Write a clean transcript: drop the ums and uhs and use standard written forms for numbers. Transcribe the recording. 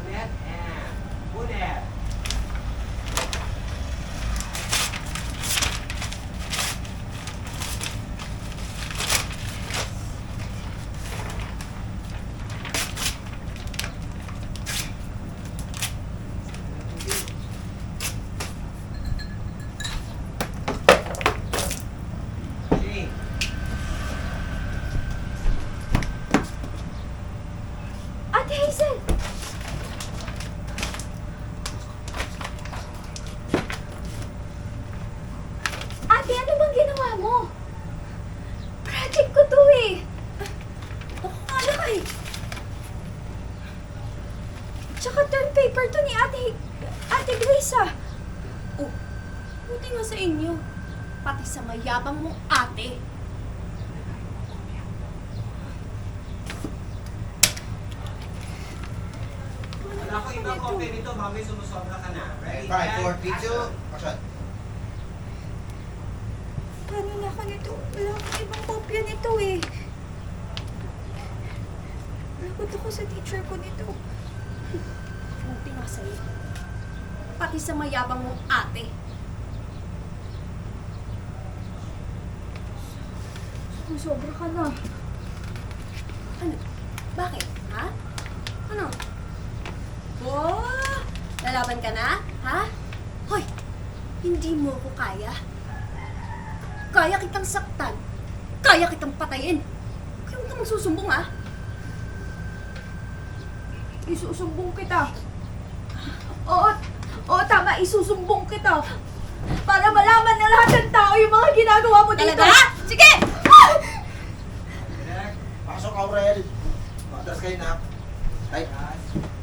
Ulit and ulit. Jing. Ate Hazel! Ate, ano bang ginawa mo? Project ko to eh! Ako nga lang eh! Tsaka term paper to ni Ate Grace ah! Oh, buti nga sa inyo. Pati sa mayabang mong ate. Wala ko ibang copy nito, mami, sumusobra ka na. Ready? 5, 4, and 3, 2, action. action. Paano na ako nito? Wala akong ibang kopya nito eh. Lagot ako sa teacher ko nito. Buti nga sa iyo. Pati sa mayabang mong ate. Sobra ka na. Ano? Bakit? Ha? Ano? Oh! Lalaban ka na? Ha? Hoy! Hindi mo ko kaya. Kaya kitang saktan. Kaya kitang patayin. Kaya huwag kang magsusumbong, ha? Isusumbong kita. Oo, tama. Isusumbong kita. Para malaman na lahat ng tao yung mga ginagawa mo dito. Talaga? Sige! Direct. Pasok, Aurel. Matras kayo na. Ay, Yes.